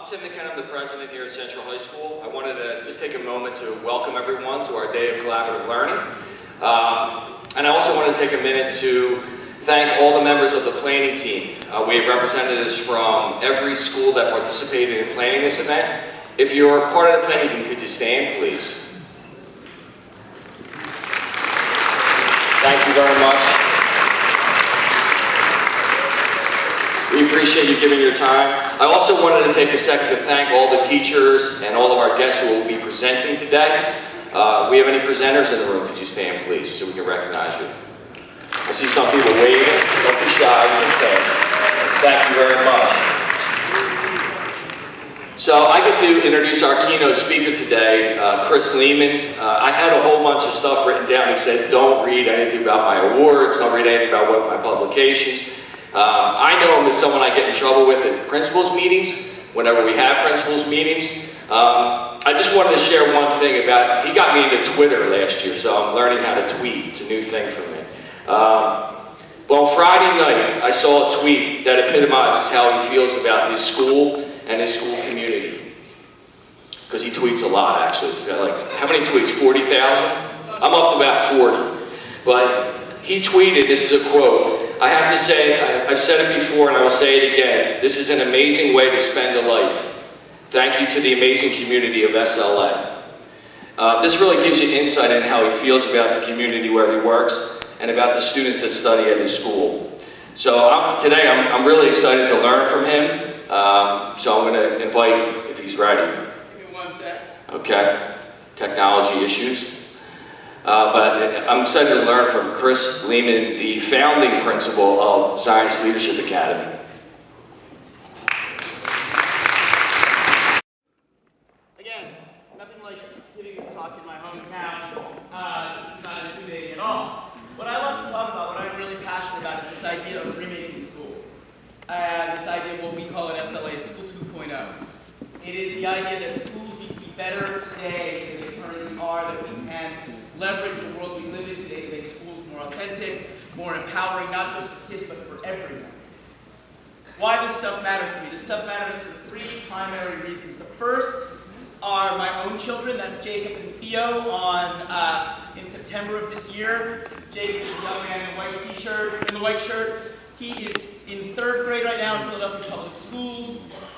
Tim McKenna, I'm the president here at Central High School. I wanted to just take a moment to welcome everyone to our day of collaborative learning. And I also wanted to take a minute to thank all the members of the planning team. We have representatives from every school that participated in planning this event. If you're part of the planning team, could you stand, please? Thank you very much. We appreciate you giving your time. I also wanted to take a second to thank all the teachers and all of our guests who will be presenting today. We have any presenters in the room? Could you stand, please, so we can recognize you? I see some people waving. Don't be shy. You can stand. Thank you very much. So I get to introduce our keynote speaker today, Chris Lehman. I had a whole bunch of stuff written down. He said, don't read anything about my awards. Don't read anything about my publications. I know him as someone I get in trouble with at principals meetings, whenever we have principals meetings. I just wanted to share one thing about, he got me into Twitter last year, so I'm learning how to tweet. It's a new thing for me. Well, Friday night, I saw a tweet that epitomizes how he feels about his school and his school community. Because he tweets a lot, actually. He's got like, how many tweets? 40,000? I'm up to about 40. But he tweeted, this is a quote, I have to say, I've said it before and I will say it again, this is an amazing way to spend a life. Thank you to the amazing community of SLA. This really gives you insight into how he feels about the community where he works and about the students that study at his school. So today I'm really excited to learn from him. So I'm going to invite, if he's ready. Give me one sec. Okay. Technology issues. But I'm excited to learn from Chris Lehman, the founding principal of Science Leadership Academy. Again, nothing like giving a talk in my hometown. It's not intimidating at all. What I love to talk about, what I'm really passionate about, is this idea of remaking school. This idea of what we call at SLA School 2.0. It is the idea that schools need to be better today than they currently are, that we can leverage the world we live in today to make schools more authentic, more empowering, not just for kids, but for everyone. Why this stuff matters to me? This stuff matters for three primary reasons. The first are my own children. That's Jacob and Theo in September of this year. Jacob is a young man in the white shirt. He is in 3rd grade right now in Philadelphia Public Schools.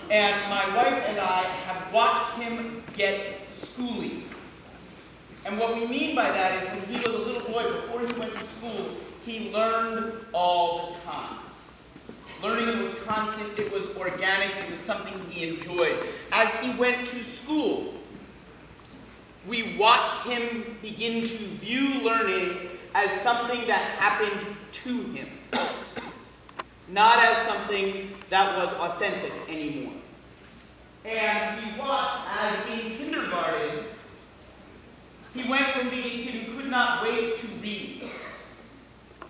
And my wife and I have watched him get schooling. And what we mean by that is when he was a little boy, before he went to school, he learned all the time. Learning was constant, it was organic, it was something he enjoyed. As he went to school, we watched him begin to view learning as something that happened to him, not as something that was authentic anymore. And we watched as in kindergarten, he went from being a kid who could not wait to read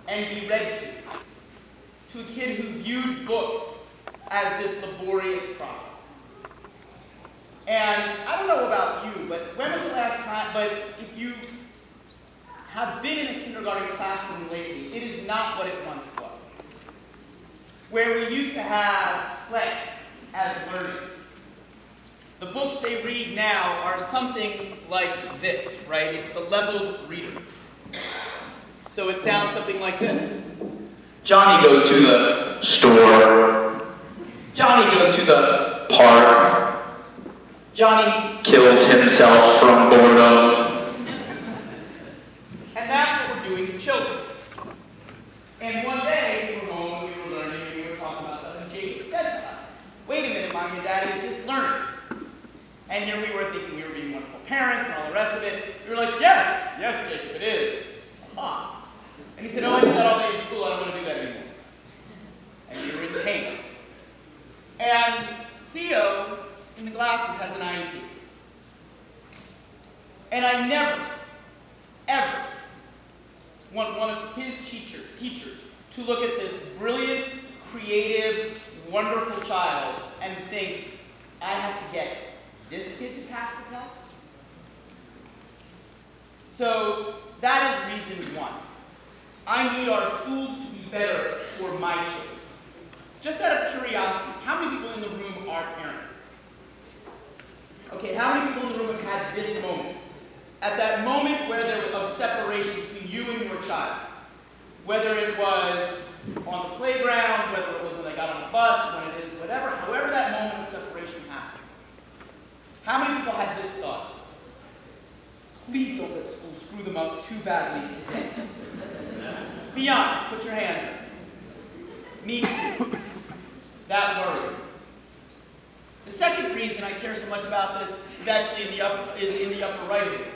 and be read to a kid who viewed books as this laborious process. And I don't know about you, but when was the last time, but if you have been in a kindergarten classroom lately, it is not what it once was. Where we used to have play as learning. The books they read now are something like this, right? It's the leveled reader. So it sounds something like this. Johnny goes to the store. Johnny goes to the park. Johnny kills himself from boredom. And that's what we're doing to children. And one day, we were home, we were learning, and we were talking about stuff, and Jacob said to us, wait a minute, Mommy and Daddy, is this learning? And here we were thinking we were being wonderful parents and all the rest of it. We were like, yes, Jacob, it is. Aha. And he said, oh, I did that all day in school, I don't want to do that anymore. And we were in pain. And Theo, in the glasses, has an IEP. And I never, ever want one of his teachers to look at this brilliant, creative, wonderful child and think, I have to get this kid to pass the test? So that is reason one. I need our schools to be better for my children. Just out of curiosity, how many people in the room are parents? Okay, how many people in the room have had this moment? At that moment where there was of separation between you and your child. Whether it was on the playground, whether it was when they got on the bus, when it is, whatever, however that moment of separation happened. How many people had this thought? Please don't let school screw them up too badly today. Be honest, put your hands up. Me too. That worried. The second reason I care so much about this is actually in the upper right of it.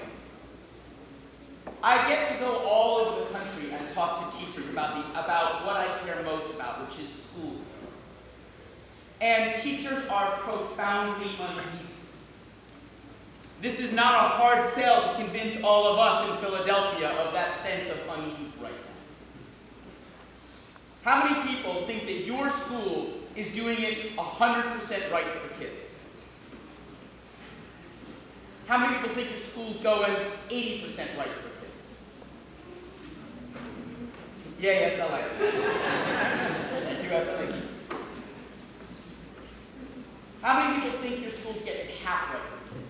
I get to go all over the country and talk to teachers about what I care most about, which is schools. And teachers are profoundly uneasy. This is not a hard sell to convince all of us in Philadelphia of that sense of unease right now. How many people think that your school is doing it 100% right for kids? How many people think your school's going 80% right for kids? Yeah, yes, I like it. Thank you, I like it. How many people think your school's getting half right for kids?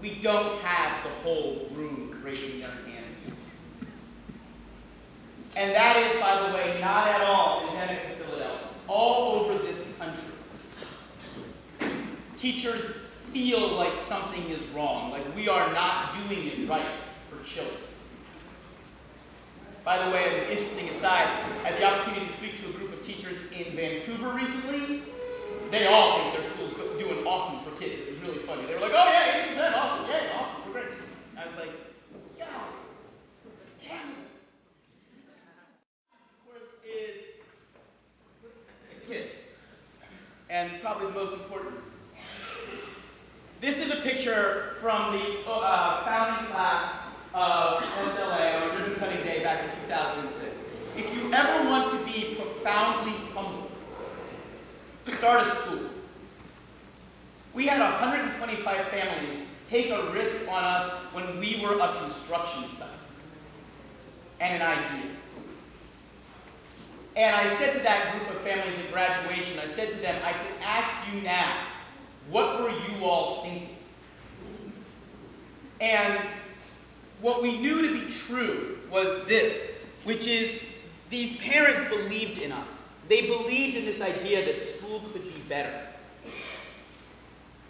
We don't have the whole room raising their hands. And that is, by the way, not at all endemic to Philadelphia. All over this country, teachers feel like something is wrong, like we are not doing it right for children. By the way, as an interesting aside, I had the opportunity to speak to a group of teachers in Vancouver recently. They all think their school's doing awesome for kids. It was really funny. They were like, oh yeah, 80%, awesome, yay, awesome, we're great. I was like, yeah, damn it. Of course, is kids. And probably the most important. This is a picture from the founding class of SLA on Ribbon Cutting Day back in 2006. If you ever want to be profoundly humble, start a school. We had 125 families take a risk on us when we were a construction site and an idea. And I said to that group of families at graduation, I said to them, I can ask you now, what were you all thinking? And what we knew to be true was this, which is these parents believed in us. They believed in this idea that school could be better.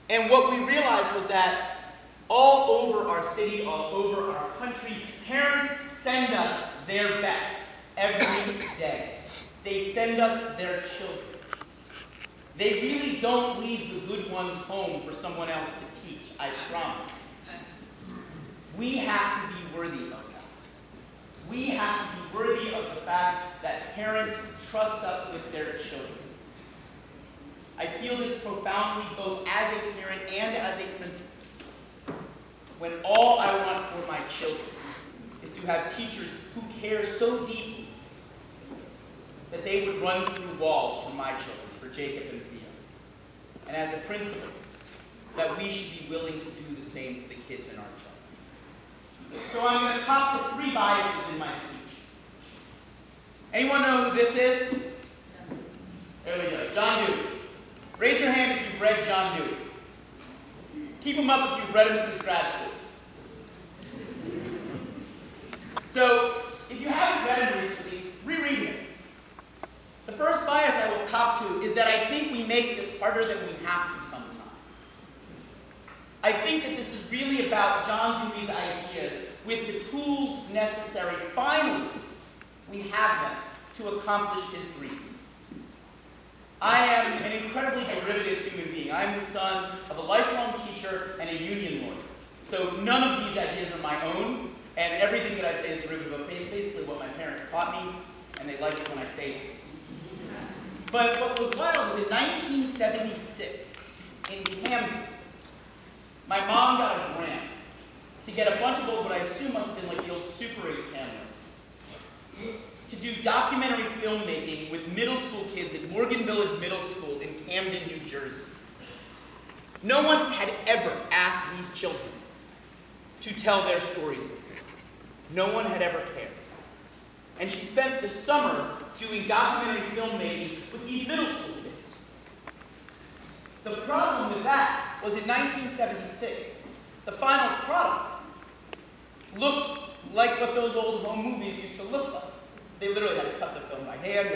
And what we realized was that all over our city, all over our country, parents send us their best every day. They send us their children. They really don't leave the good ones home for someone else to teach, I promise. We have to be worthy of that. We have to be worthy of the fact that parents trust us with their children. I feel this profoundly both as a parent and as a principal. When all I want for my children is to have teachers who care so deeply that they would run through walls for my children, for Jacob and Thea. And as a principal, that we should be willing to do the same for the kids in our children. So I'm going to talk to three biases in my speech. Anyone know who this is? There we go. John Dewey. Raise your hand if you've read John Dewey. Keep them up if you've read him since grad school. So, if you haven't read him recently, reread him. The first bias I will cop to is that I think we make this harder than we have to sometimes. I think that this is really about John Dewey's ideas with the tools necessary, finally, we have them, to accomplish his dream. I am an incredibly derivative human being. I am the son of a lifelong teacher and a union lawyer. So none of these ideas are my own, and everything that I say is derivative of basically what my parents taught me, and they like it when I say it. But what was wild was in 1976, in Camden, my mom got a grant to get a bunch of old, what I assume must have been like the old Super 8 cameras, to do documentary filmmaking with middle school kids at Morgan Village Middle School in Camden, New Jersey. No one had ever asked these children to tell their stories before. No one had ever cared. And she spent the summer doing documentary filmmaking with these middle school kids. The problem with that was in 1976, the final product looked like what those old home movies used to look like. They literally had to cut the film by hand,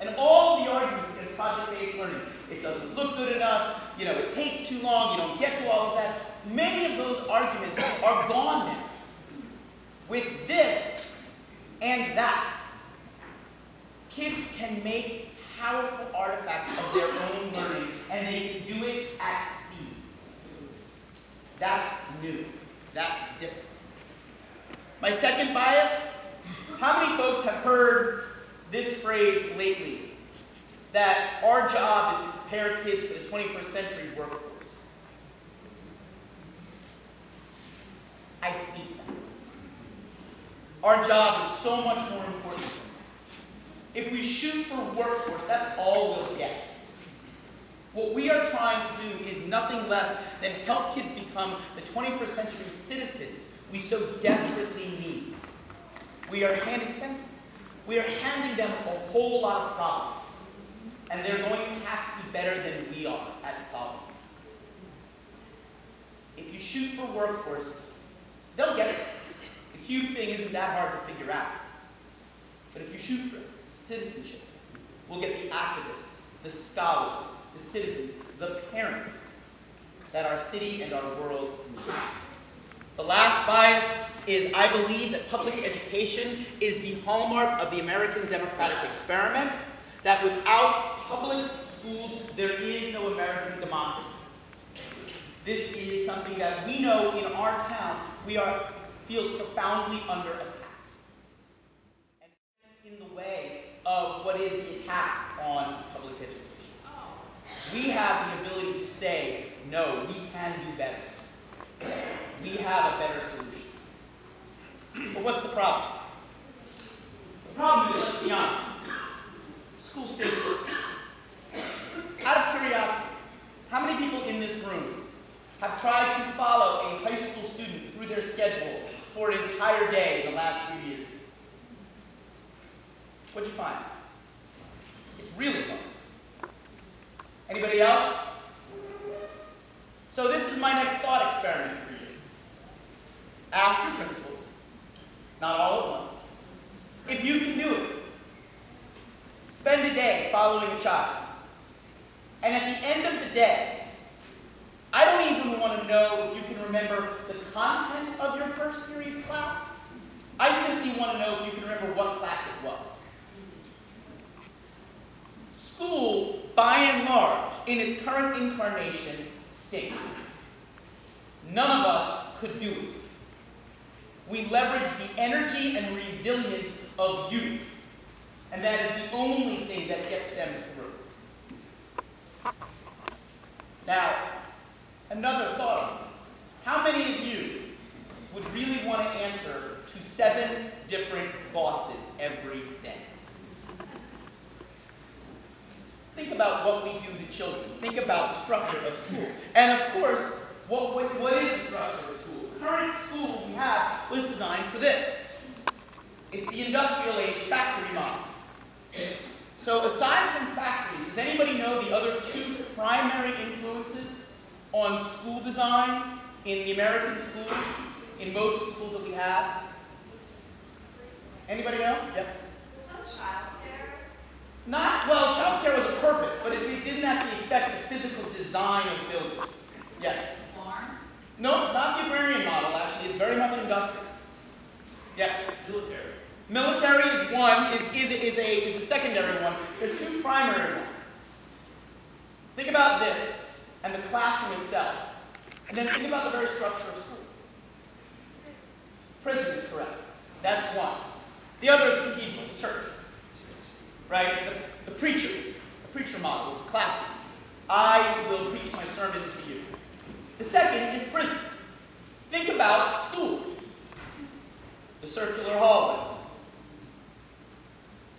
and all the arguments against project-based learning, it doesn't look good enough, it takes too long, you don't get to all of that. Many of those arguments are gone now. With this and that, kids can make powerful artifacts of their own learning, and they can do it at speed. That's new. That's different. My second bias, how many folks have heard this phrase lately, that our job is to prepare kids for the 21st century workforce? I hate that. Our job is so much more important. If we shoot for workforce, that's all we'll get. What we are trying to do is nothing less than help kids become the 21st century citizens we so desperately need. We are handing them a whole lot of problems, and they're going to have to be better than we are at solving them. If you shoot for workforce, they'll get it. The CUBE thing isn't that hard to figure out. But if you shoot for citizenship, we'll get the activists, the scholars, the citizens, the parents that our city and our world needs. The last bias is I believe that public education is the hallmark of the American democratic experiment, that without public schools, there is no American democracy. This is something that we know in our town feels profoundly under attack. And in the way of what is the attack on public education. We have the ability to say, no, we can do better. We have a better solution. But what's the problem? The problem is, let's be honest, school stinks. Out of curiosity, how many people in this room have tried to follow a high school student through their schedule for an entire day in the last few years? What'd you find? It's really fun. Anybody else? So this is my next thought experiment for you. Ask your principals, not all at once, if you can do it. Spend a day following a child. And at the end of the day, I don't even want to know if you can remember the content of your first period class. I simply want to know if you can remember what class it was. School, by and large, in its current incarnation, stinks. None of us could do it. We leverage the energy and resilience of youth, and that is the only thing that gets them through. Now, another thought. How many of you would really want to answer to 7 different bosses every day? Think about what we do to children. Think about the structure of school. And of course, what is the structure of school? The current school we have was designed for this. It's the industrial age factory model. So aside from factories, does anybody know the other 2 primary influences on school design in the American schools, in most of the schools that we have? Anybody know? Yep. Well, child care was a purpose, but it didn't actually affect the physical design of buildings. Yes? Farm? No, not the agrarian model, actually. It's very much industrial. Yes? Military. Military is one, is a secondary one. There's 2 primary ones. Think about this and the classroom itself. And then think about the very structure of school. Prison is correct. That's one. The other is cathedral, church. Right? The preacher model is the classroom. I will preach my sermon to you. The second is prison. Think about school. The circular hallway.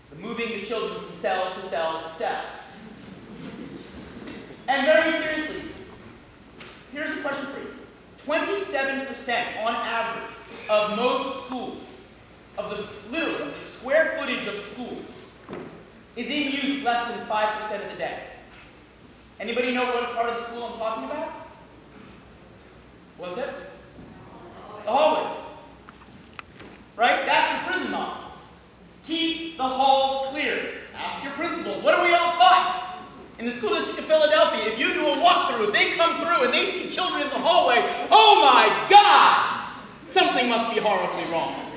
The moving the children from cell to cell to cell. And very seriously, here's a question for you. 27% on average of most schools, of the square footage of schools, is in use less than 5% of the day. Anybody know what part of the school I'm talking about? What is it? The hallway. Right? That's your prison model. Keep the halls clear. Ask your principals. What are we all taught? In the school district of Philadelphia, if you do a walkthrough, if they come through and they see children in the hallway, oh my God! Something must be horribly wrong.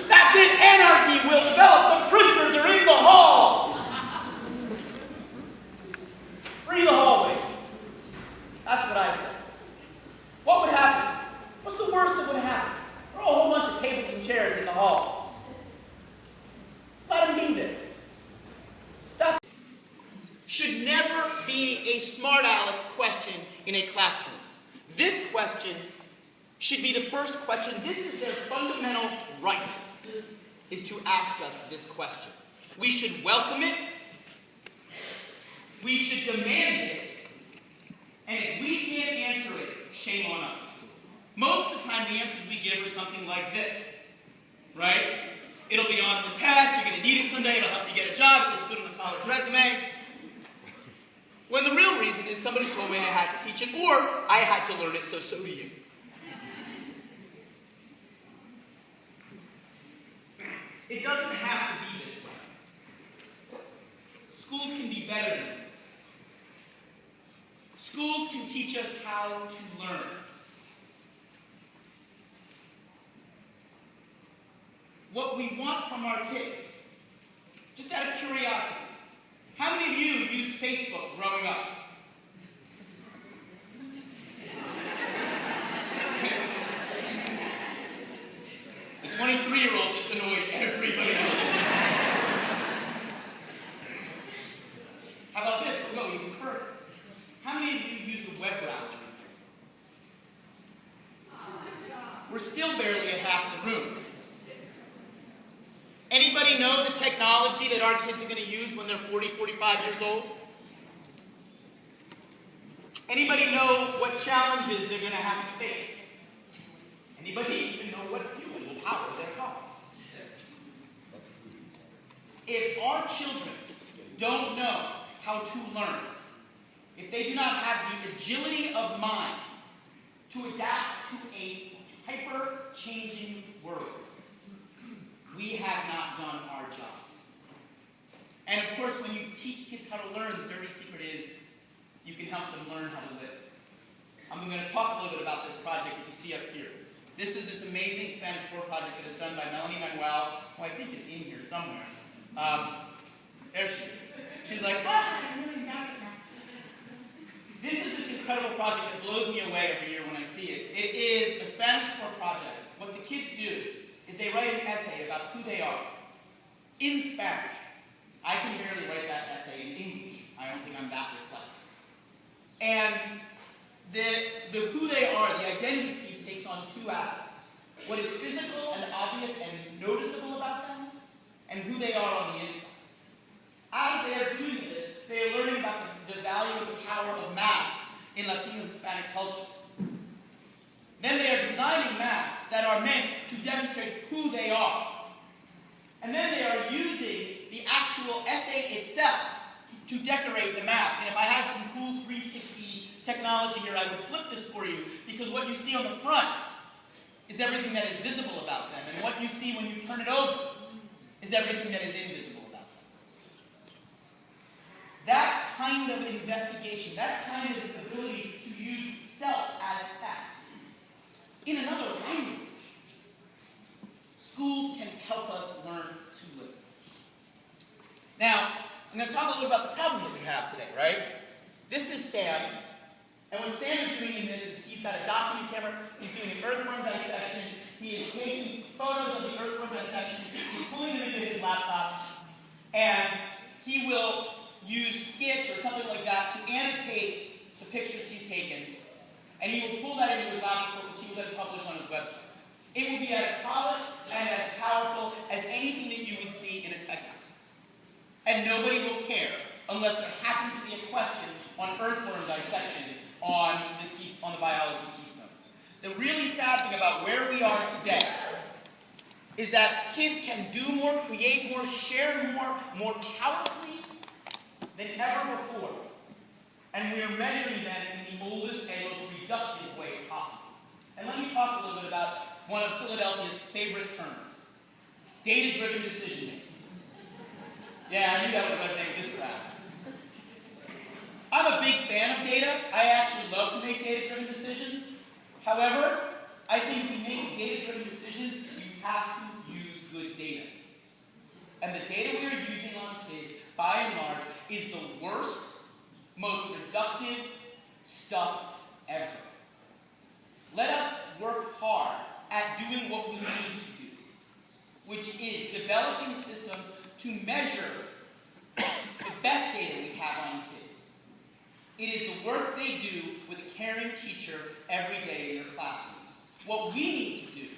That's it. Anarchy will develop. The prisoners are in the halls. Free the hallways. That's what I say. What would happen? What's the worst that would happen? Throw a whole bunch of tables and chairs in the halls. Let them be there. Stop. Should never be a smart aleck question in a classroom. This question should be the first question. This is their fundamental right, is to ask us this question. We should welcome it. We should demand it. And if we can't answer it, shame on us. Most of the time, the answers we give are something like this, right? It'll be on the test, you're going to need it someday, it'll help you get a job, it looks good on a college resume. When the real reason is somebody told me I had to teach it, or I had to learn it, so do you. It doesn't have to be this way. Schools can be better than this. Schools can teach us how to learn. What we want from our kids, just out of curiosity. How many of you used Facebook growing up? The 23-year-old just annoyed everybody else. How about this? We'll go even further. How many of you used a web browser in high school? We're still barely at half the room. Anybody know the technology that our kids are going to use when they're 40, 45 years old? Anybody know what challenges they're going to have to face? Anybody even know what fuel will power their cars? If our children don't know how to learn, if they do not have the agility of mind to adapt to a hyper-changing world, we have not done our jobs. And of course, when you teach kids how to learn, the dirty secret is you can help them learn how to live. I'm going to talk a little bit about this project that you see up here. This is this amazing Spanish 4 project that is done by Melanie Manuel, who I think is in here somewhere. There she is. She's like, I'm really embarrassed now. This is this incredible project that blows me away every year when I see it. It is a Spanish 4 project. What the kids do is they write an essay about who they are in Spanish. I can barely write that essay in English. I don't think I'm that reflective. And the who they are, the identity piece, takes on two aspects. What is physical and obvious and noticeable about them, and who they are on the inside. As they are doing this, they are learning about the value and the power of masks in Latino Hispanic culture. Then they are designing masks that are meant to demonstrate who they are. And then they are using the actual essay itself to decorate the mask. And if I had some cool 360 technology here, I would flip this for you, because what you see on the front is everything that is visible about them. And what you see when you turn it over is everything that is invisible about them. That kind of investigation, that kind of ability to use self as text in another language, schools can help us learn to live. Now, I'm going to talk a little about the problem that we have today, right? This is Sam, and what Sam is doing in this is he's got a document camera, he's doing an earthworm dissection, he is taking photos of the earthworm dissection, he's pulling them into his laptop, and he will use Sketch or something like that to annotate the pictures he's taken, and he will pull that into his laptop, which he will then publish on his website. It will be as polished and as powerful as anything that you would see in a textbook. And nobody will care unless there happens to be a question on earthworm dissection on the biology keynotes. The really sad thing about where we are today is that kids can do more, create more, share more powerfully than ever before. And we are measuring them in the oldest and most reductive way possible. And let me talk a little bit about one of Philadelphia's favorite terms, data-driven decision-making. Yeah, I knew that was going to say this crowd. I'm a big fan of data. I actually love to make data-driven decisions. However, I think to make data-driven decisions, you have to use good data. And the data we are using on kids, by and large, is the worst, most reductive stuff ever. Let us work hard at doing what we need to do, which is developing systems to measure the best data we have on kids. It is the work they do with a caring teacher every day in their classrooms. What we need to do,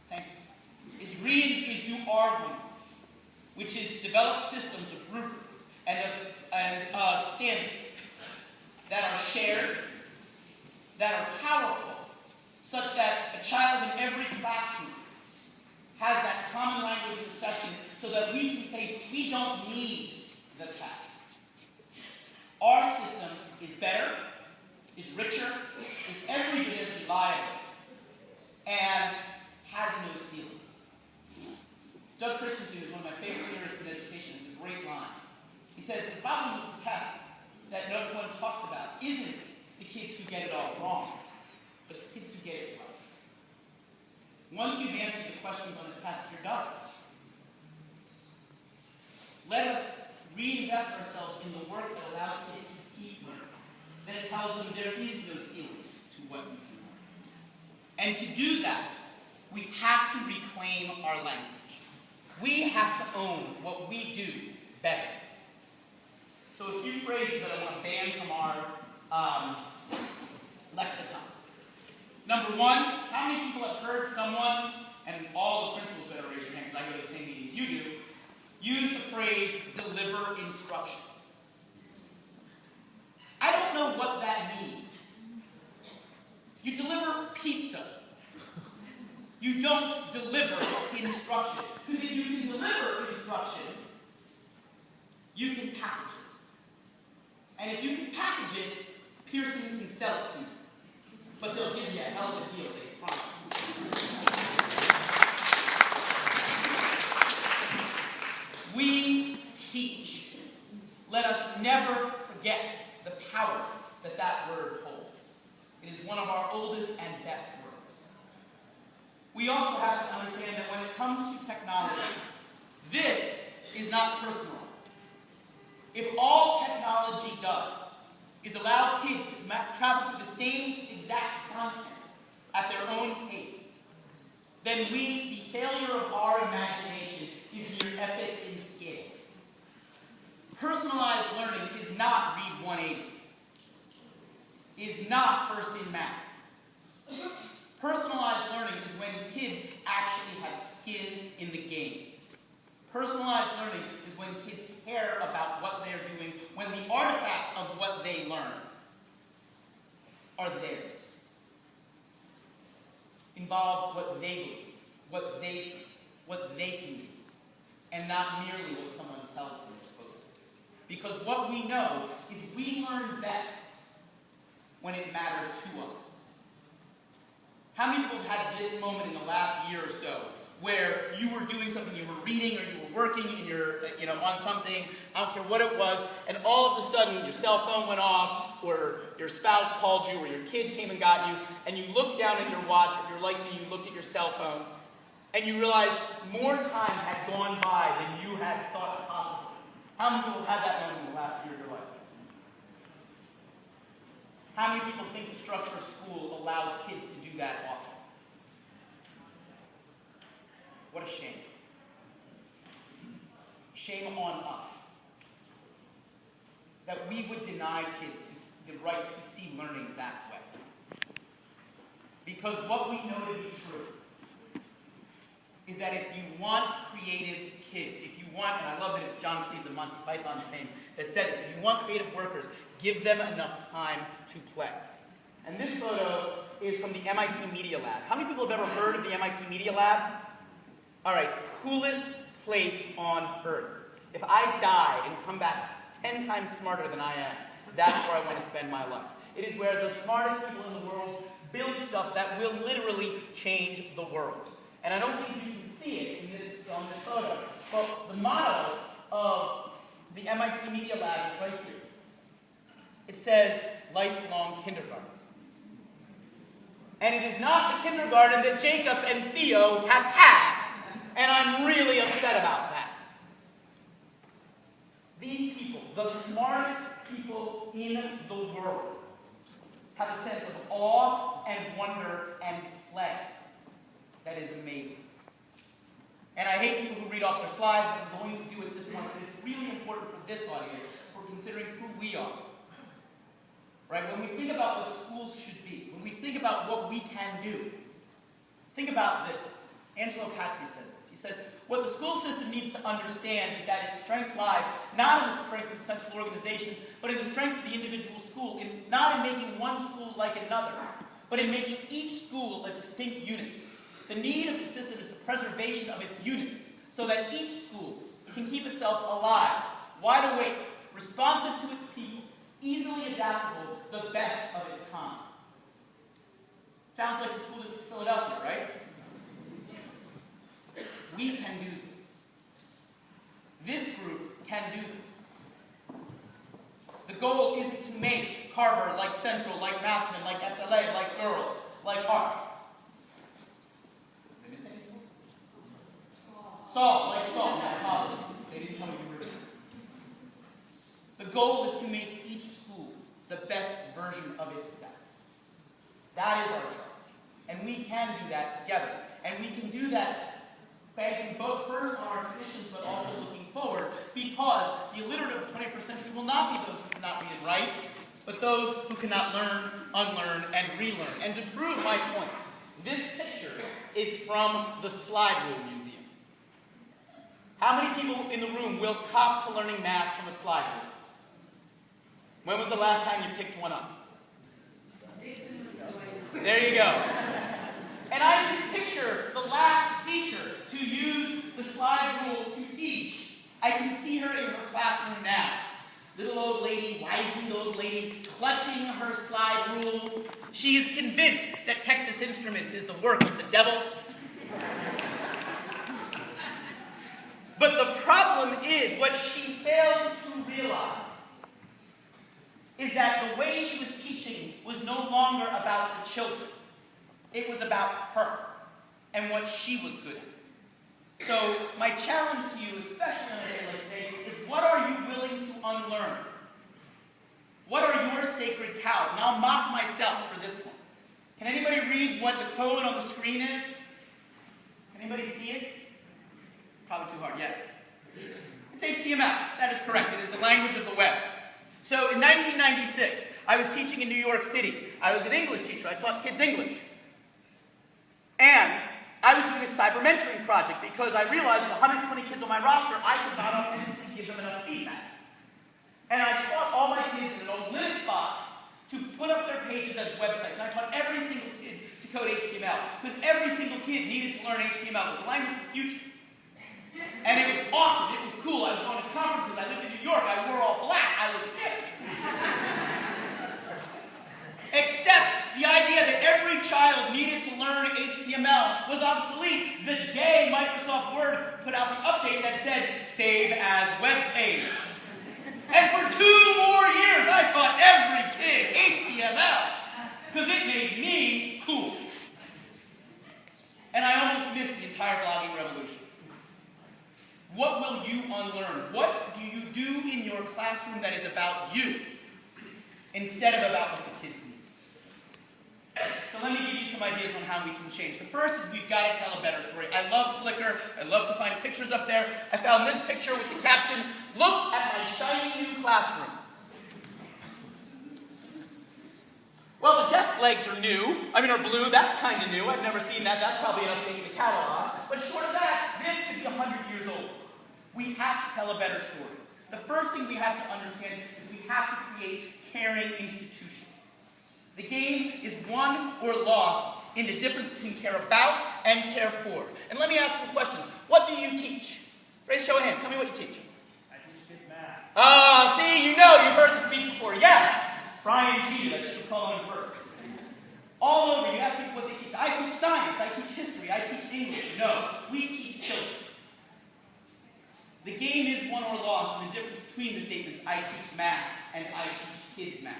thank you, is do our homework, which is to develop systems of rubrics and standards that are shared, that are powerful, such that a child in every classroom has that common language of assessment so that we can say we don't need the test. Our system is better, is richer, is every bit as reliable, and has no ceiling. Doug Christensen is one of my favorite theorists in education. It's a great line. He says the problem with the test that no one talks about isn't the kids who get it all wrong, but the kids who get it right. Once you've answered the questions on a test, you're done. Let us reinvest ourselves in the work that allows kids to keep learning, that tells them there is no ceiling to what you can learn. And to do that, we have to reclaim our language. We have to own what we do better. So a few phrases that I want to ban from our lexicon. Number one, how many people have heard someone, and all the principals better raise your hand because I go to the same meetings you do, use the phrase, deliver instruction? I don't know what that means. You deliver pizza. You don't deliver instruction. Because if you can deliver instruction, you can package it. And if you can package it, Pearson can sell it to you. But they'll give you a hell of a deal, they promise. We teach. Let us never forget the power that that word holds. It is one of our oldest and best words. We also have to understand that when it comes to technology, this is not personalized. If all technology does is allow kids to travel through the same exact content at their own pace, then the failure of our imagination is near epic in scale. Personalized learning is not read 180. Is not first in math. Personalized learning is when kids actually have skin in the game. Personalized learning is when kids care about what they're doing, when the artifacts of what they learn are theirs. Involve what they believe, what they think, what they can do, and not merely what someone tells them they're supposed to do. Because what we know is we learn best when it matters to us. How many people have had this moment in the last year or so where you were doing something, you were reading or you were working in your, on something, I don't care what it was, and all of a sudden your cell phone went off, or your spouse called you, or your kid came and got you, and you looked down at your watch, if you're like me, you looked at your cell phone, and you realized more time had gone by than you had thought possible. How many people have had that moment in the last year of your life? How many people think the structure of school allows kids to do that often? What a shame. Shame on us that we would deny kids the right to see learning that way. Because what we know to be true is that if you want creative kids, if you want, and I love that it's John Cleese of Monty Python's fame that said this, if you want creative workers, give them enough time to play. And this photo is from the MIT Media Lab. How many people have ever heard of the MIT Media Lab? All right, coolest place on earth. If I die and come back 10 times smarter than I am, that's where I want to spend my life. It is where the smartest people in the world build stuff that will literally change the world. And I don't think you can see it on this photo, but the motto of the MIT Media Lab is right here. It says, lifelong kindergarten. And it is not the kindergarten that Jacob and Theo have had. And I'm really upset about that. These people, the smartest people in the world, have a sense of awe and wonder and play that is amazing. And I hate people who read off their slides, but I'm going to do it this month. It's really important for this audience, for considering who we are. Right? When we think about what schools should be, when we think about what we can do, think about this. Angelo Patri said this. He said, what the school system needs to understand is that its strength lies not in the strength of the central organization, but in the strength of the individual school, not in making one school like another, but in making each school a distinct unit. The need of the system is the preservation of its units, so that each school can keep itself alive, wide awake, responsive to its people, easily adaptable, the best of its kind. Sounds like the school district of Philadelphia, right? We can do this. This group can do this. The goal isn't to make Harvard like Central, like Masterman, like SLA, like girls, like arts. Did I miss anything? Salt, like salt, my apologies. They didn't tell me you were here. The goal is to make each school the best version of itself. That is our charge. And we can do that together. And we can do that banking both first on our traditions, but also looking forward, because the illiterate of the 21st century will not be those who cannot read and write, but those who cannot learn, unlearn, and relearn. And to prove my point, this picture is from the Slide Rule Museum. How many people in the room will cop to learning math from a slide rule? When was the last time you picked one up? There you go. And I can picture the last teacher to use the slide rule to teach. I can see her in her classroom now. Little old lady, wizened old lady, clutching her slide rule. She is convinced that Texas Instruments is the work of the devil. But the problem is, what she failed to realize is that the way she was teaching was no longer about the children. It was about her and what she was good at. So my challenge to you, especially on a day like today, is what are you willing to unlearn? What are your sacred cows? And I'll mock myself for this one. Can anybody read what the code on the screen is? Can anybody see it? Probably too hard yet. It's HTML. That is correct. It is the language of the web. So in 1996, I was teaching in New York City. I was an English teacher. I taught kids English. And I was doing a cyber mentoring project because I realized with 120 kids on my roster, I could not authentically give them enough feedback. And I taught all my kids in an old Linux box to put up their pages as websites. And I taught every single kid to code HTML because every single kid needed to learn HTML. It was the language of the future. And it was awesome. It was cool. I was going to conferences. I lived in New York. I wore all black. I was hip. Except the idea that every child needed to learn HTML was obsolete the day Microsoft Word put out the update that said, save as web page. And for 2 more years, I taught every kid HTML because it made me cool. And I almost missed the entire blogging revolution. What will you unlearn? What do you do in your classroom that is about you instead of about what the kids need? So let me give you some ideas on how we can change. The first is we've got to tell a better story. I love Flickr. I love to find pictures up there. I found this picture with the caption, "Look at my shiny new classroom." Well, the desk legs are new. Are blue. That's kind of new. I've never seen that. That's probably an update in the catalog. But short of that, this could be 100 years old. We have to tell a better story. The first thing we have to understand is we have to create caring institutions. The game is won or lost in the difference between care about and care for. And let me ask some questions. What do you teach? Raise show of hands. Tell me what you teach. I teach kids math. See, you've heard the speech before. Yes. Brian cheated, I should call him first. All over, you ask people what they teach. I teach science, I teach history, I teach English. No, we teach children. The game is won or lost, and the difference between the statements, I teach math and I teach kids math.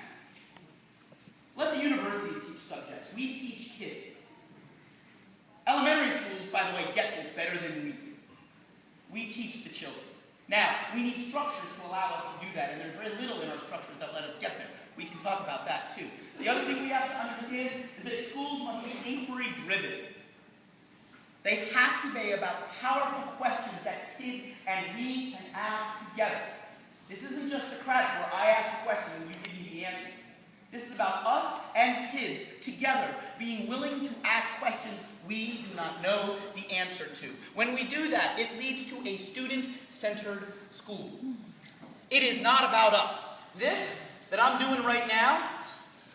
Let the universities teach subjects. We teach kids. Elementary schools, by the way, get this better than we do. We teach the children. Now, we need structure to allow us to do that, and there's very little in our structures that let us get there. We can talk about that too. The other thing we have to understand is that schools must be inquiry-driven. They have to be about powerful questions that kids and we can ask together. This isn't just Socratic, where I ask a question and you give me the answer. This is about us and kids together being willing to ask questions we do not know the answer to. When we do that, it leads to a student-centered school. It is not about us. This that I'm doing right now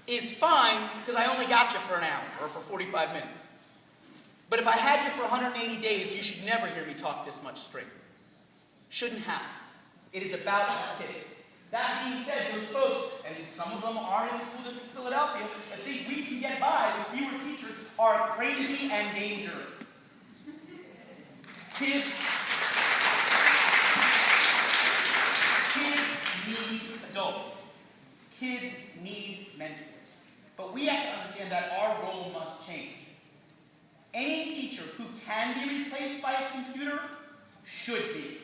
is fine because I only got you for an hour or for 45 minutes. But if I had you for 180 days, you should never hear me talk this much straight. Shouldn't happen. It is about kids. That being said, those folks, and some of them are in the school district of Philadelphia, that think we can get by with fewer teachers are crazy and dangerous. Kids need adults. Kids need mentors. But we have to understand that our role must change. Any teacher who can be replaced by a computer should be.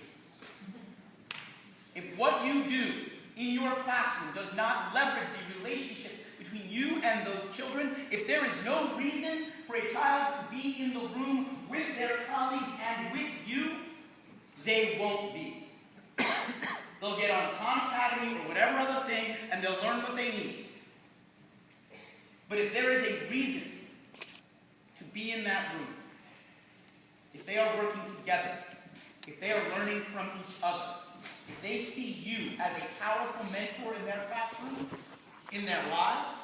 If what you do in your classroom does not leverage the relationship between you and those children, if there is no reason for a child to be in the room with their colleagues and with you, they won't be. They'll get on Khan Academy or whatever other thing, and they'll learn what they need. But if there is a reason to be in that room, if they are working together, if they are learning from each other, if they see you as a powerful mentor in their classroom, in their lives,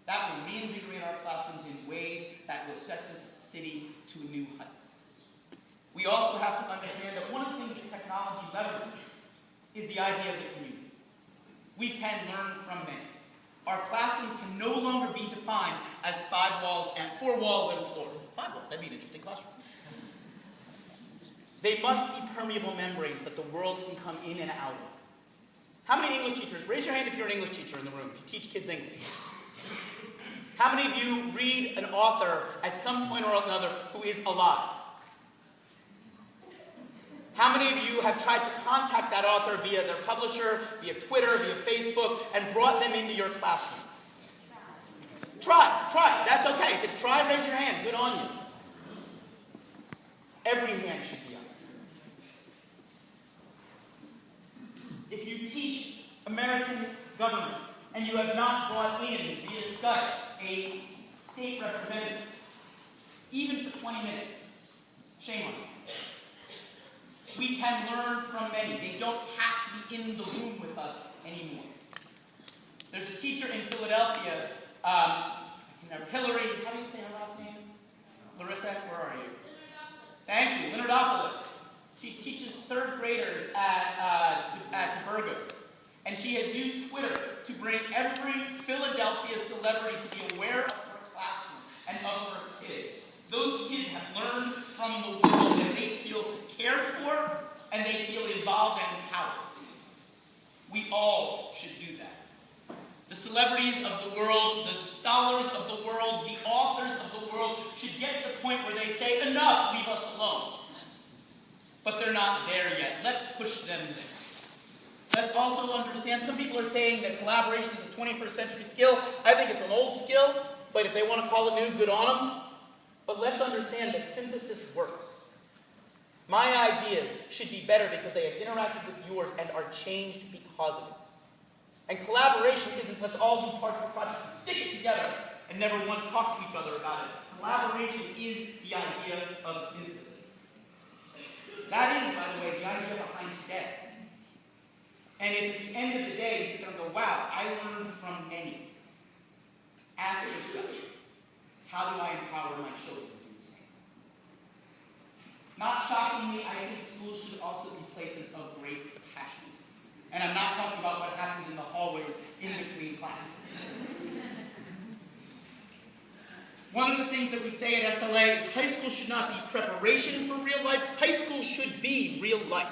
that will reinvigorate our classrooms in ways that will set this city to new heights. We also have to understand that one of the things that technology leverages is the idea of the community. We can learn from many. Our classrooms can no longer be defined as 4 walls and a floor. 5 walls, that'd be an interesting classroom. They must be permeable membranes that the world can come in and out of. How many English teachers, raise your hand if you're an English teacher in the room, if you teach kids English. How many of you read an author at some point or another who is alive? How many of you have tried to contact that author via their publisher, via Twitter, via Facebook, and brought them into your classroom? Try. That's okay. If it's try, raise your hand. Good on you. Every hand should be up. If you teach American government and you have not brought in via Skype a state representative, even for 20 minutes, shame on you. We can learn from many. They don't have to be in the room with us anymore. There's a teacher in Philadelphia, Hillary, how do you say her last name? Larissa, where are you? Thank you, Leonardopoulos. She teaches 3rd graders at DeBurgos. And she has used Twitter to bring every Philadelphia celebrity to be aware of her classroom and of her kids. Those kids have learned from the world and they feel cared for and they feel involved and empowered. We all should do that. The celebrities of the world, the scholars of the world, the authors of the world should get to the point where they say, enough, leave us alone. But they're not there yet. Let's push them there. Let's also understand, some people are saying that collaboration is a 21st century skill. I think it's an old skill, but if they want to call it new, good on them. But let's understand that synthesis works. My ideas should be better because they have interacted with yours and are changed because of it. And collaboration isn't let's all do parts of the project and stick it together and never once talk to each other about it. Collaboration is the idea of synthesis. That is, by the way, the idea behind today. And if at the end of the day you sit there and go, wow, I learned from many. Ask yourself, how do I empower my children to do the same? Not shockingly, I think schools should also be places of great passion. And I'm not talking about what happens in the hallways in between classes. One of the things that we say at SLA is high school should not be preparation for real life. High school should be real life.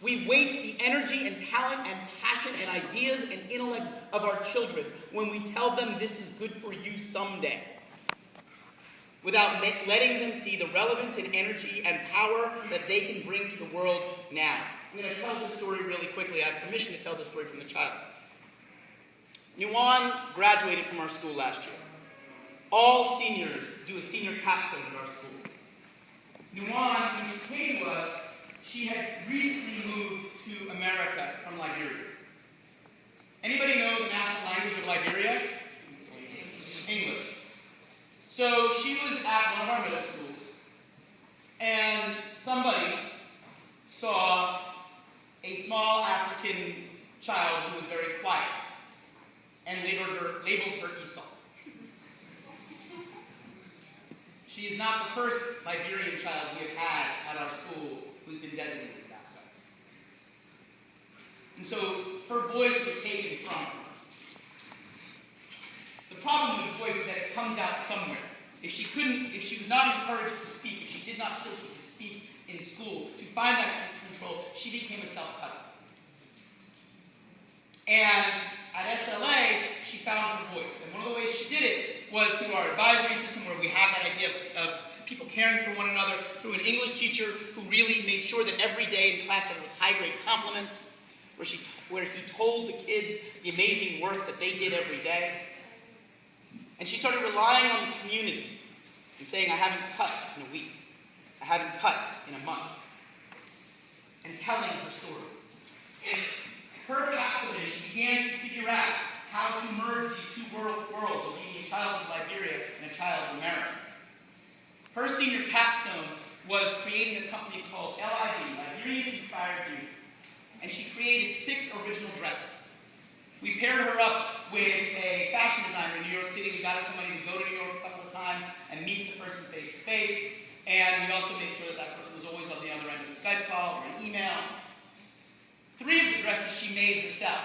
We waste the energy and talent and passion and ideas and intellect of our children when we tell them this is good for you someday, without letting them see the relevance and energy and power that they can bring to the world now. I'm going to tell this story really quickly. I have permission to tell this story from the child. Nuwan graduated from our school last year. All seniors do a senior capstone at our school. Nuwan, when she came to us, she had recently moved to America from Liberia. Anybody know the national language of Liberia? English. So she was at one of our middle schools, and somebody saw a small African child who was very quiet and labeled her Esau. She is not the first Liberian child we have had at our school who's been designated that way. And so her voice was taken from her. The problem with voice is that it comes out somewhere. If she was not encouraged to speak, if she did not feel she could speak in school, to find that control, she became a self-cutter. And at SLA, she found her voice. And one of the ways she did it was through our advisory system, where we have that idea of people caring for one another, through an English teacher who really made sure that every day in class started with high-grade compliments, where he told the kids the amazing work that they did every day. And she started relying on the community and saying, I haven't cut in a week. I haven't cut in a month. And telling her story. Her capstone, she began to figure out how to merge these two worlds of being a child of Liberia and a child of America. Her senior capstone was creating a company called LID, Liberian Inspired Youth. And she created 6 original dresses. We paired her up with a fashion designer in New York City. We got her some money to go to New York a couple of times and meet the person face to face. And we also made sure that that person was always on the other end of a Skype call or an email. 3 of the dresses she made herself.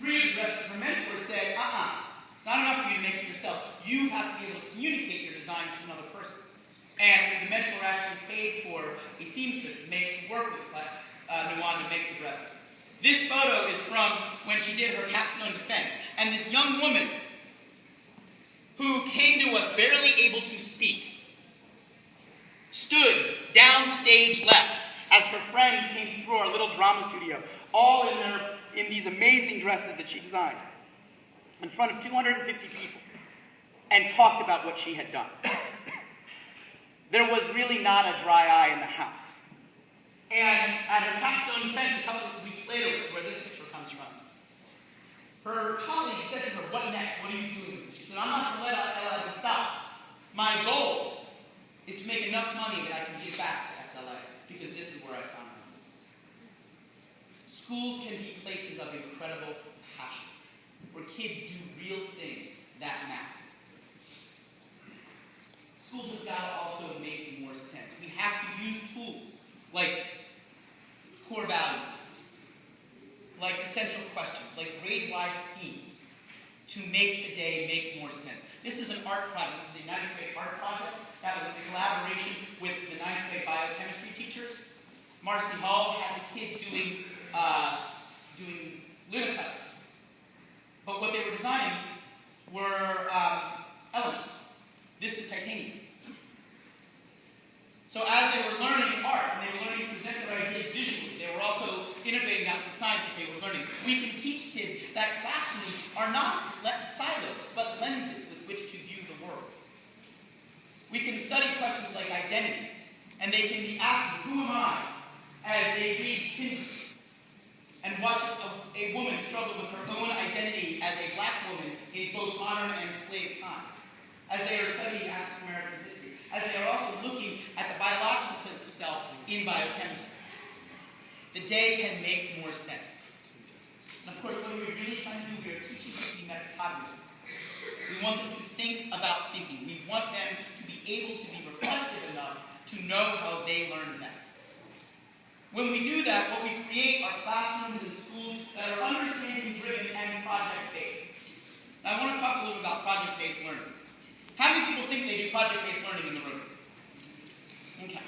3 of the dresses her mentor said, it's not enough for you to make it yourself. You have to be able to communicate your designs to another person. And the mentor actually paid for a seamstress to work with Nuwan to make the dresses. This photo is from when she did her capstone defense. And this young woman who came to us barely able to speak stood downstage left as her friends came through our little drama studio, all in these amazing dresses that she designed, in front of 250 people, and talked about what she had done. There was really not a dry eye in the house. And at her capstone defense, a couple of weeks later, which is where this picture comes from, her colleague said to her, what next? What are you doing? She said, I'm not going to let LID stop. My goal is to make enough money that I can give back to SLA, because this is where I found my voice. Schools can be places of incredible passion, where kids do real things that matter. Schools have got to also make more sense. We have to use tools like core values, like essential questions, like grade-wide themes, to make the day make more sense. This is an art project. This is a 9th grade art project that was in collaboration with the 9th grade biochemistry teachers. Marcy Hall had the kids doing linotypes. But what they were designing were elements. This is titanium. So as they were learning art, and they were learning to present their ideas visually, they were also integrating out the science that they were learning. We can teach kids that classrooms are not silos, but lenses with which to view the world. We can study questions like identity, and they can be asked, who am I? As they read Kindred, and watch a woman struggle with her own identity as a black woman in both modern and slave times. As they are studying African American history, as they are also looking at the biological sense of self in biochemistry. The day can make more sense. And of course, what we're really trying to do, we are teaching something that's cognitive. We want them to think about thinking. We want them to be able to be reflective enough to know how they learn best. When we do that, what we create are classrooms and schools that are understanding-driven and project-based. Now I want to talk a little about project-based learning. How many people think they do project-based learning in the room? Okay.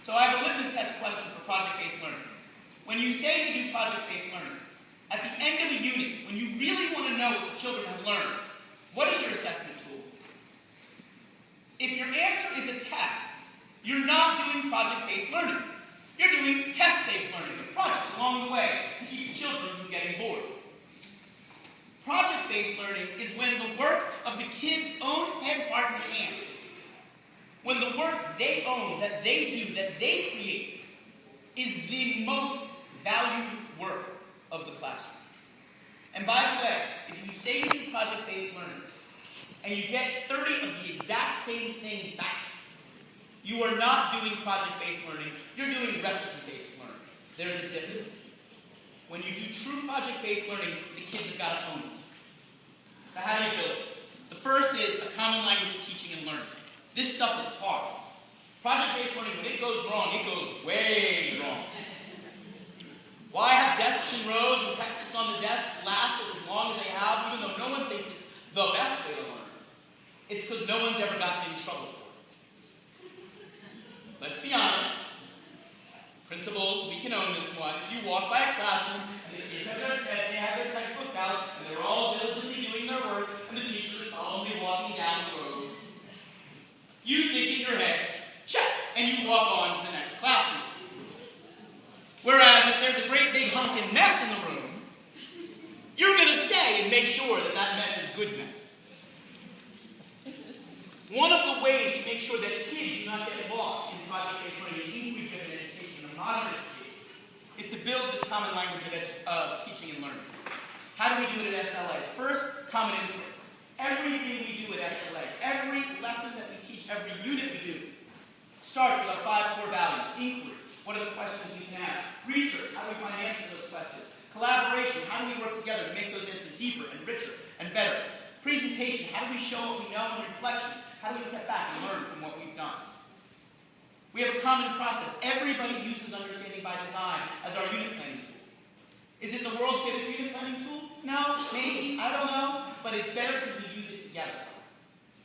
So I have a litmus test question for project-based learning. When you say you do project-based learning, at the end of a unit, when you really want to know what the children have learned, what is your assessment tool? If your answer is a test, you're not doing project-based learning. You're doing test-based learning with projects along the way to keep children from getting bored. Project-based learning is when the work of the kids' own head, heart, and hands, when the work they own, that they do, that they create, is the most valued work of the classroom. And by the way, if you say you do project-based learning, and you get 30 of the exact same thing back, you are not doing project-based learning, you're doing recipe-based learning. There's a difference. When you do true project-based learning, the kids have got to own it. Now how do you build it? The first is a common language of teaching and learning. This stuff is hard. Project-based learning, when it goes wrong, it goes way wrong. Why have desks in rows and textbooks on the desks lasted as long as they have, even though no one thinks it's the best way to learn? It's because no one's ever gotten in trouble for it. Let's be honest. Principals, we can own this one. If you walk by a classroom and the kids have their textbooks out and they're all diligently doing their work and the teacher is solemnly walking down the rows, you think in your head, check, and you walk on to the next classroom. Whereas if there's a great big honking mess in the room, you're going to stay and make sure that that mess is good mess. One of the ways to make sure that kids do not get lost in project-based learning, inquiry-driven education, and modern education, is to build this common language of teaching and learning. How do we do it at SLA? First, common inputs. Everything we do at SLA, every lesson that we teach, every unit we do, starts with our 5 core values. Inquiry, what are the questions we can ask? Research, how do we find answers to those questions? Collaboration, how do we work together to make those answers deeper and richer and better? Presentation, how do we show what we know? And reflection, how do we step back and learn from what we've done? We have a common process. Everybody uses understanding by design as our unit planning tool. Is it the world's greatest unit planning tool? No, maybe, I don't know, but it's better because we use it together.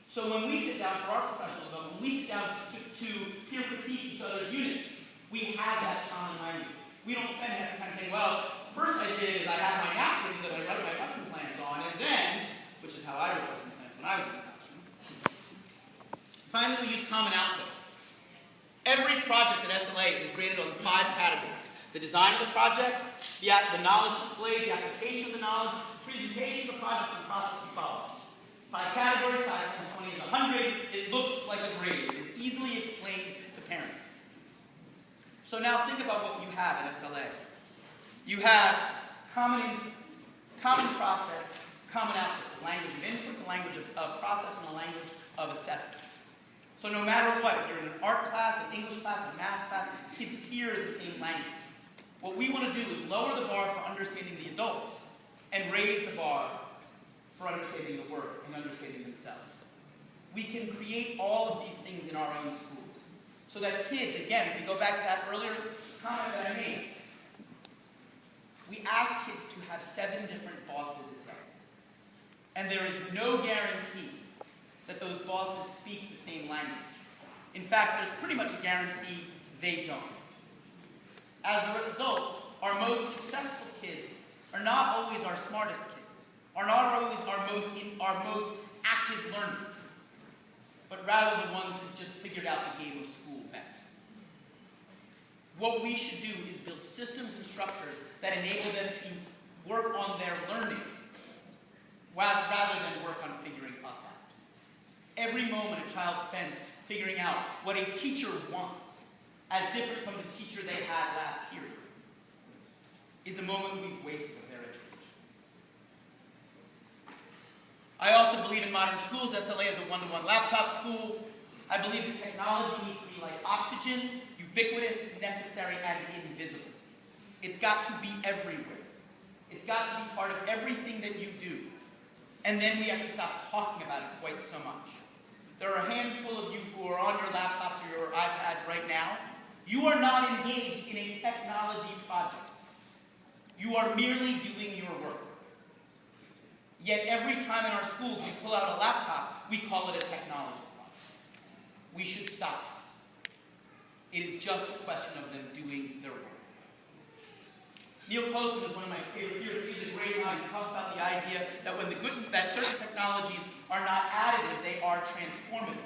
So when we sit down for our professional development, when we sit down to peer critique each other's units, we have that common language. We don't spend half the time saying, well, first I did is I have my napkins that I write my lesson plans on, and then, which is how I wrote lesson plans when I was in the classroom. Finally, we use common outputs. Every project at SLA is graded on 5 categories. The design of the project, the knowledge displayed, the application of the knowledge, the presentation of the project, and the process we follow. 5 categories, 5 times 20 is 100. It looks like a grade. It is easily explained to parents. So now think about what you have at SLA. You have common inputs, common process, common outputs, a language of inputs, a language of process, and a language of assessment. So no matter what, if you're in an art class, an English class, a math class, kids hear the same language. What we want to do is lower the bar for understanding the adults and raise the bar for understanding the work and understanding themselves. We can create all of these things in our own schools. So that kids, again, if we go back to that earlier comment that I made, we ask kids to have 7 different bosses a day. And there is no guarantee that those bosses speak the same language. In fact, there's pretty much a guarantee they don't. As a result, our most successful kids are not always our smartest kids, are not always our most active learners, but rather the ones who just figured out the game of school best. What we should do is build systems and structures that enable them to work on their learning rather than work on figuring us out. Every moment a child spends figuring out what a teacher wants, as different from the teacher they had last period, is a moment we've wasted of their education. I also believe in modern schools. SLA is a one-to-one laptop school. I believe that technology needs to be like oxygen, ubiquitous, necessary, and invisible. It's got to be everywhere. It's got to be part of everything that you do. And then we have to stop talking about it quite so much. There are a handful of you who are on your laptops or your iPads right now. You are not engaged in a technology project. You are merely doing your work. Yet every time in our schools we pull out a laptop, we call it a technology class. We should stop. It is just a question of them doing their work. Neil Postman is one of my favorite heroes. He's a great line. He talks about the idea that certain technologies are not additive, they are transformative.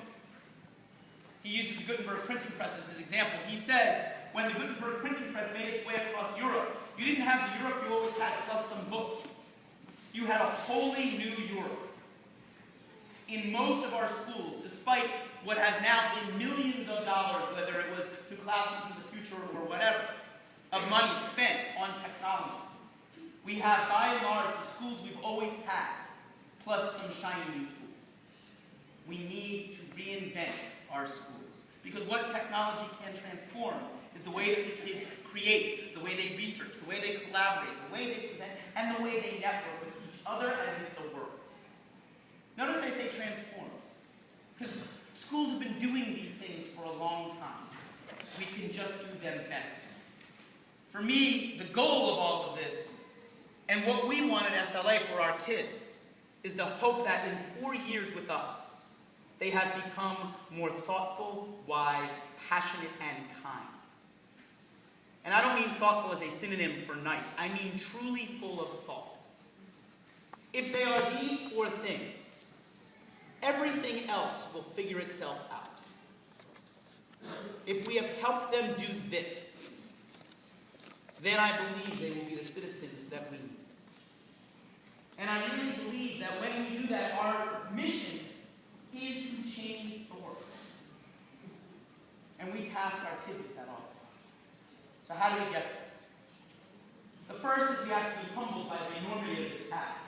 He uses the Gutenberg printing press as his example. He says, when the Gutenberg printing press made its way across Europe, you didn't have the Europe you always had plus some books. You had a wholly new Europe. In most of our schools, despite what has now been millions of dollars, whether it was to Classrooms in the Future or whatever, of money spent on technology, we have, by and large, the schools we've always had, plus some shiny new tools. We need to reinvent our schools. Because what technology can transform is the way that the kids create, the way they research, the way they collaborate, the way they present, and the way they network with each other and with the world. Notice I say transforms. Because schools have been doing these things for a long time. We can just do them better. For me, the goal of all of this, and what we want at SLA for our kids, is the hope that in 4 years with us, they have become more thoughtful, wise, passionate, and kind. And I don't mean thoughtful as a synonym for nice. I mean truly full of thought. If they are these 4 things, everything else will figure itself out. If we have helped them do this, then I believe they will be the citizens that we need. And I really believe that when we do that, our mission is to change the world. And we task our kids with that all the time. So how do we get there? The first is we have to be humbled by the enormity of this task.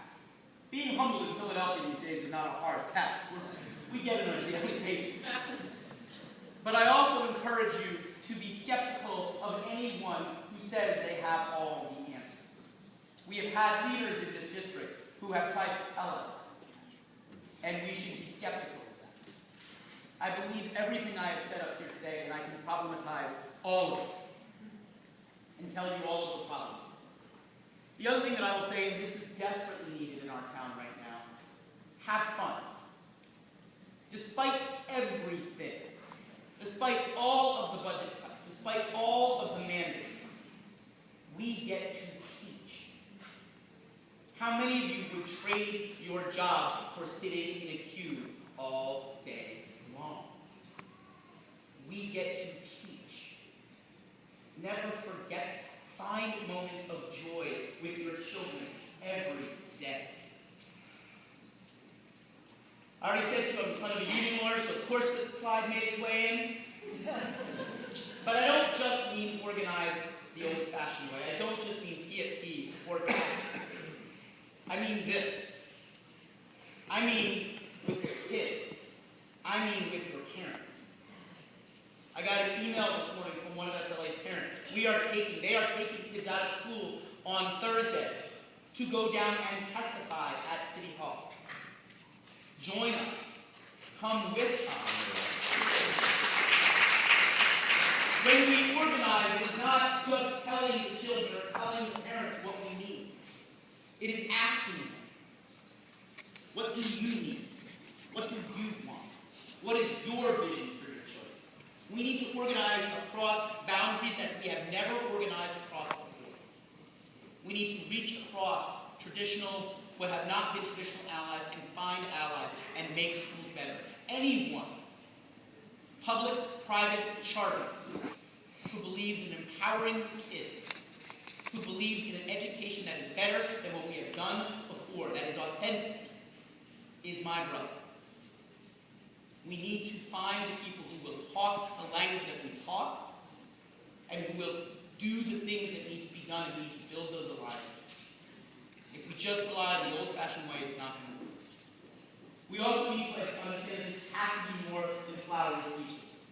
Being humbled in Philadelphia these days is not a hard task. We get it on a daily basis. But I also encourage you to be skeptical of anyone who says they have all the answers. We have had leaders in this district who have tried to tell us that, and we should be skeptical of that. I believe everything I have said up here today, and I can problematize all of it and tell you all of the problems. The other thing that I will say, and this is desperately needed in our town right now, have fun. Despite everything, despite all of the budget cuts, despite all of the mandates, we get to teach. How many of you would trade your job for sitting in a queue all day long? We get to teach. Never forget. Find moments of joy with your children every day. I already said to you I'm the son of a union lawyer, so of course the slide made its way in. But I don't just mean organize the old-fashioned way. I don't just mean PFP or CAS. I mean this. I mean with your kids. I mean with your parents. I got an email this morning from one of SLA's parents. They are taking kids out of school on Thursday to go down and testify at City Hall. Join us. Come with us. When we organize, it is not just telling the children or telling the parents what we need. It is asking them, what do you need? What do you want? What is your vision for your children? We need to organize across boundaries that we have never organized across before. We need to reach across what have not been traditional allies, and find allies and make schools better. Anyone, public, private, charter, who believes in empowering kids, who believes in an education that is better than what we have done before, that is authentic, is my brother. We need to find people who will talk the language that we talk, and who will do the things that need to be done, and we need to build those alliances. If we just rely on the old-fashioned way, it's not going to work. We also need to understand this has to be more than flowery speeches.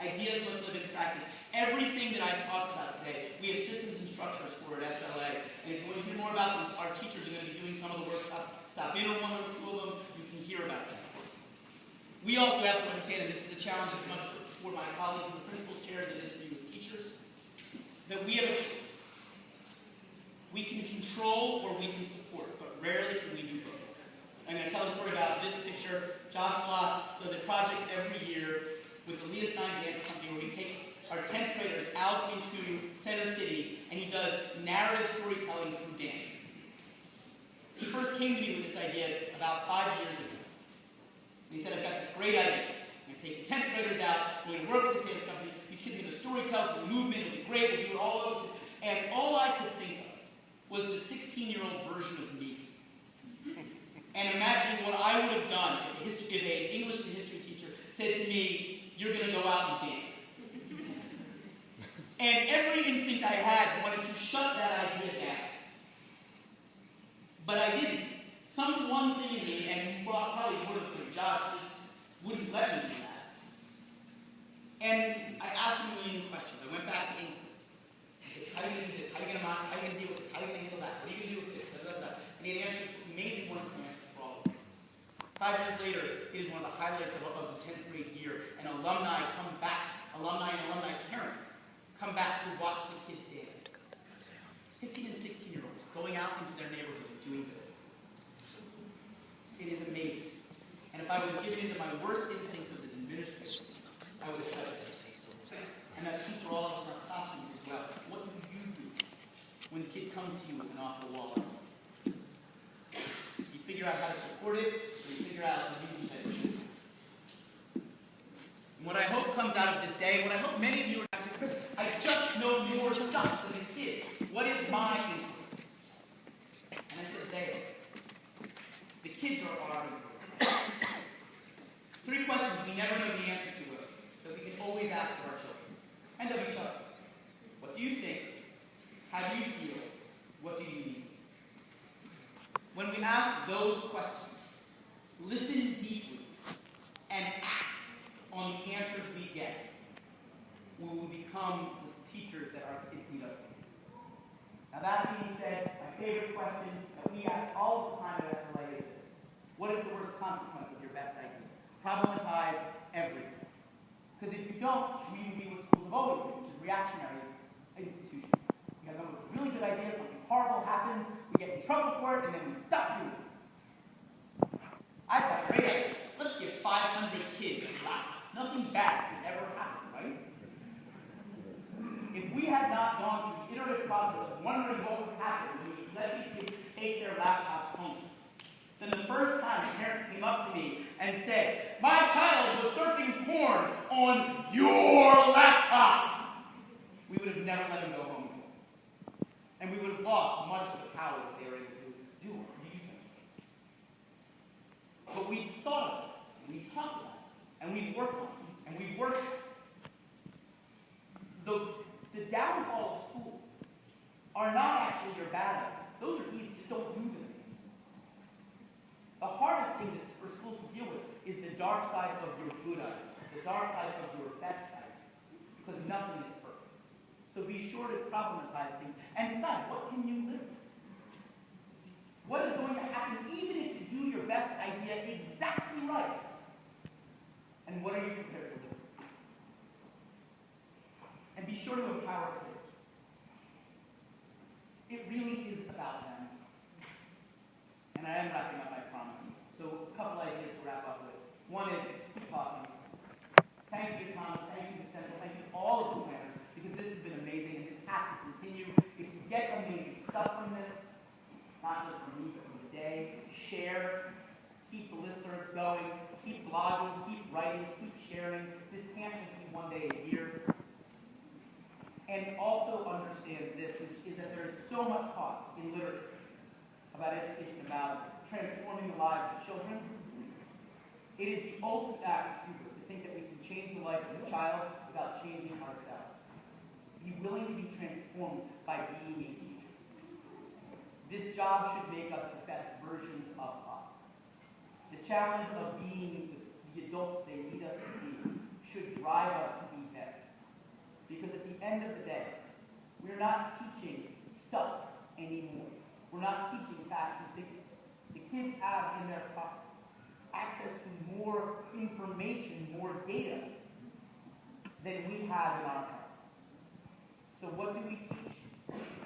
Ideas must live in practice. Everything that I've talked about today, we have systems and structures for at SLA. And if you want to hear more about this, our teachers are going to be doing some of the work. Stop in on one or two of them. You can hear about that. We also have to understand, and this is a challenge as much for my colleagues in the principal's chairs as it is for you as teachers, that we have a choice. We can control or we can support, but rarely can we do both. I'm going to tell a story about this picture. Joshua does a project every year with the Leah Stein Dance Company where he takes our 10th graders out into Center City and he does narrative storytelling through dance. He first came to me with this idea about 5 years ago. And he said, I've got this great idea. I'm going to take the 10th graders out, we're going to work with this dance company, these kids are going to storytell through movement, it'll be great, we'll do it all over. And all I could think of was the 16-year-old version of me. And imagining what I would have done if an English and history teacher said to me, you're going to go out and dance. And every instinct I had wanted to shut that idea down. But I didn't. Some one thing in me, and probably would have been Josh, just wouldn't let me do that. And I asked him a million questions. I went back to England. I said, how are you going to do this? How are you going to deal with this? How are you going to handle that? What are you going to do with this? And he had answers, amazing, wonderful answers for all of them. 5 years later, it is one of the highlights of the 10th grade year, and alumni come back, alumni and alumni parents come back to watch the kids dance. 15 and 16-year-olds going out into their neighborhood and doing this. It is amazing. And if I would have given into my worst instincts as an administrator, I would have shut it. And that's true for all of us in our classrooms as well. What do you do when the kid comes to you with an awful wallet? You figure out how to support it, or you figure out the reasons that it should. And what I hope comes out of this day, what I hope many of you are asking, Chris, I just know more stuff than the kids. What is my input? And I said, they. The kids are our input. 3 questions we never know the answer to it, but we can always ask of our children. And of each other. What do you think? How do you feel? What do you need? When we ask those questions, listen deeply and act on the answers we get, we will become the teachers that our kids need us to be. Now that being said, my favorite question that we ask all the time at SLA is this. What is the worst consequence of your best idea? Problematize everything. Because if you don't, we will be what schools have always been, which is reactionary institutions. You have a really good idea, something horrible happens, we get in trouble for it, and then we stop doing it. I've got a great idea. Let's give 500 kids laptops. Nothing bad could ever happen, right? If we had not gone through the iterative process of wondering what would happen when we let these kids take their laptops home, then the first time a parent came up to me and said, my child was surfing porn on your laptop, we would have never let him go home again. And we would have lost much of the power that they were able to do or use them. But we thought of it, and we talked about it, and we worked on it, and we worked. The downfall of school are not actually your bad ideas. Those are easy, just don't do them. The hardest thing for school to deal with is the dark side of your good ideas, the dark side of your best ideas, because nothing is perfect. So be sure to problematize things and decide, what can you live with? What is going to happen even if you do your best idea exactly right? And what are you prepared to live with? And be sure to empower kids. It really is about them. And I am wrapping up, I promise. So a couple ideas to wrap up with. One is, keep talking. Thank you, Thomas. Thank you, Central. Thank you, all of the planners, because this has been amazing, and this has to continue. If you get amazing stuff from this, not just from me, but from the day, share, keep the listservs going, keep blogging, keep writing, keep sharing. This can't just be one day a year. And also understand this, which is that there is so much talk in literature about education, about transforming the lives of children. It is the ultimate act of hubris to think that we can change the life of a child without changing ourselves. Be willing to be transformed by being a teacher. This job should make us the best versions of us. The challenge of being the adults they need us to be should drive us to be better. Because at the end of the day, we're not teaching stuff anymore. We're not teaching facts and figures. The kids have in their pockets access to more information, more data than we have in our heads. So what do we teach?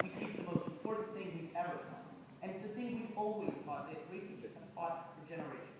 We teach the most important thing we've ever taught. And it's the thing we've always taught, that great teachers have taught for generation.